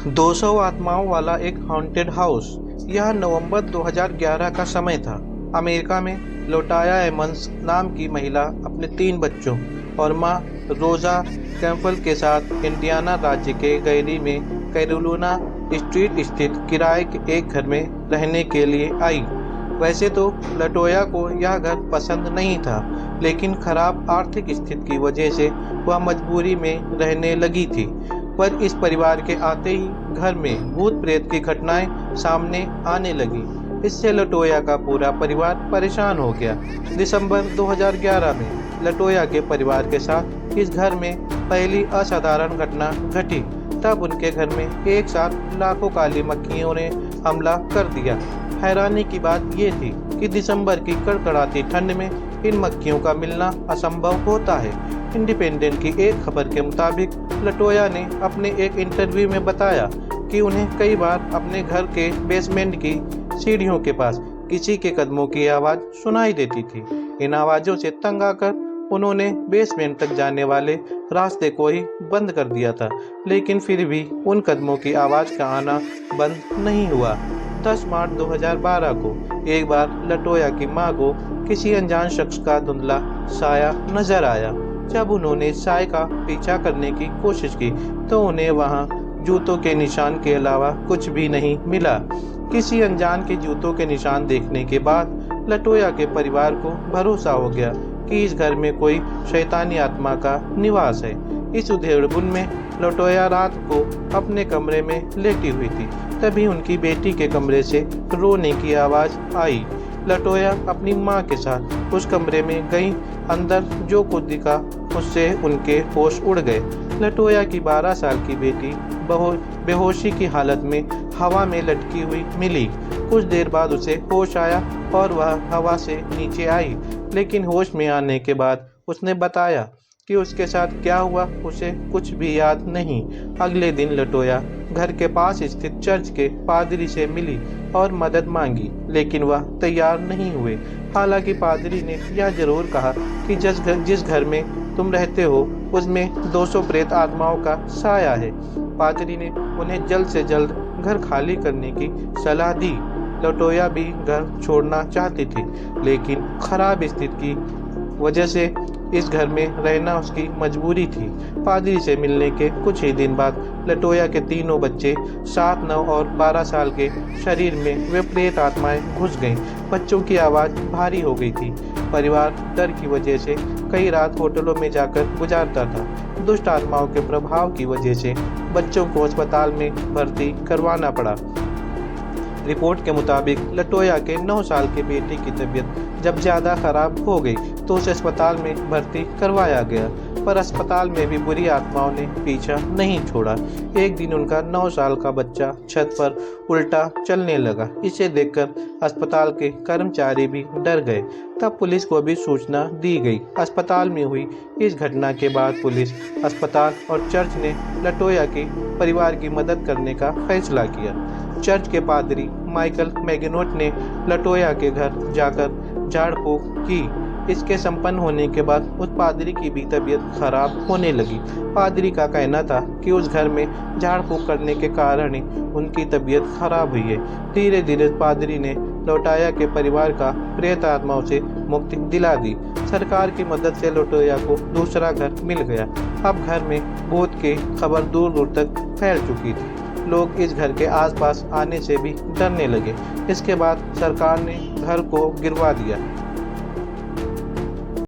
200 आत्माओं वाला एक हॉन्टेड हाउस। यह नवंबर 2011 का समय था। अमेरिका में लोटाया एमंस नाम की महिला अपने 3 बच्चों और मां रोजा कैम्पबेल के साथ इंडियाना राज्य के गैरी में कैरोलिना स्ट्रीट स्थित किराए के एक घर में रहने के लिए आई। वैसे तो लटोया को यह घर पसंद नहीं था, लेकिन खराब आर्थिक स्थिति की वजह से वह मजबूरी में रहने लगी थी। पर इस परिवार के आते ही घर में भूत प्रेत की घटनाएं सामने आने लगी। इससे लटोया का पूरा परिवार परेशान हो गया। दिसंबर 2011 में लटोया के परिवार के साथ इस घर में पहली असाधारण घटना घटी। तब उनके घर में एक साथ लाखों काली मक्खियों ने हमला कर दिया। हैरानी की बात यह थी कि दिसंबर की कड़कड़ाती ठंड में इन मक्खियों का मिलना असंभव होता है। इंडिपेंडेंट की एक खबर के मुताबिक लटोया ने अपने एक इंटरव्यू में बताया कि उन्हें कई बार अपने घर के बेसमेंट की सीढ़ियों के पास किसी के कदमों की आवाज़ सुनाई देती थी। इन आवाज़ों से तंग आकर उन्होंने बेसमेंट तक जाने वाले रास्ते को ही बंद कर दिया था, लेकिन फिर भी उन कदमों की आवाज़ का आना बंद नहीं हुआ। 10 मार्च 2012 को एक बार लटोया की मां को किसी अनजान शख्स का धुंधला साया नजर आया। जब उन्होंने साय का पीछा करने की कोशिश की तो उन्हें वहां जूतों के निशान के अलावा कुछ भी नहीं मिला। किसी अनजान के जूतों के निशान देखने के बाद लटोया के परिवार को भरोसा हो गया कि इस घर में कोई शैतानी आत्मा का निवास है। इस उधेड़बुन में लटोया रात को अपने कमरे में लेटी हुई थी। तभी उनकी बेटी के कमरे से रोने की आवाज़ आई। लटोया अपनी मां के साथ उस कमरे में गई। अंदर जो कुछ दिखा उससे उनके होश उड़ गए। लटोया की 12 साल की बेटी बेहोशी की हालत में हवा में लटकी हुई मिली। कुछ देर बाद उसे होश आया और वह हवा से नीचे आई, लेकिन होश में आने के बाद उसने बताया कि उसके साथ क्या हुआ उसे कुछ भी याद नहीं। अगले दिन लटोया घर के पास स्थित चर्च के पादरी से मिली और मदद मांगी, लेकिन वह तैयार नहीं हुए। हालांकि पादरी ने यह जरूर कहा कि जिस घर में तुम रहते हो उसमें 200 प्रेत आत्माओं का साया है। पादरी ने उन्हें जल्द से जल्द घर खाली करने की सलाह दी। लटोया भी घर छोड़ना चाहती थी, लेकिन खराब स्थिति की वजह से इस घर में रहना उसकी मजबूरी थी। पादरी से मिलने के कुछ ही दिन बाद लटोया के तीनों बच्चे 7, 9 और 12 साल के शरीर में वे प्रेत आत्माएं घुस गईं। बच्चों की आवाज़ भारी हो गई थी। परिवार डर की वजह से कई रात होटलों में जाकर गुजारता था। दुष्ट आत्माओं के प्रभाव की वजह से बच्चों को अस्पताल में भर्ती करवाना पड़ा। रिपोर्ट के मुताबिक लटोया के 9 साल के बेटे की तबीयत जब ज़्यादा खराब हो गई तो उसे अस्पताल में भर्ती करवाया गया, पर अस्पताल में भी बुरी आत्माओं ने पीछा नहीं छोड़ा। एक दिन उनका 9 साल का बच्चा छत पर उल्टा चलने लगा। इसे देखकर अस्पताल के कर्मचारी भी डर गए। तब पुलिस को भी सूचना दी गई। अस्पताल में हुई इस घटना के बाद पुलिस, अस्पताल और चर्च ने लटोया के परिवार की मदद करने का फैसला किया। चर्च के पादरी माइकल मैगनोट ने लटोया के घर जाकर झाड़ फूक की। इसके संपन्न होने के बाद उस पादरी की भी तबीयत खराब होने लगी। पादरी का कहना था कि उस घर में झाड़ फूक करने के कारण ही उनकी तबीयत खराब हुई है। धीरे धीरे पादरी ने लटोया के परिवार का प्रेत आत्माओं से मुक्ति दिला दी। सरकार की मदद से लटोया को दूसरा घर मिल गया। अब घर में भूत की खबर दूर दूर तक फैल चुकी थी। लोग इस घर के आसपास आने से भी डरने लगे। इसके बाद सरकार ने घर को गिरवा दिया।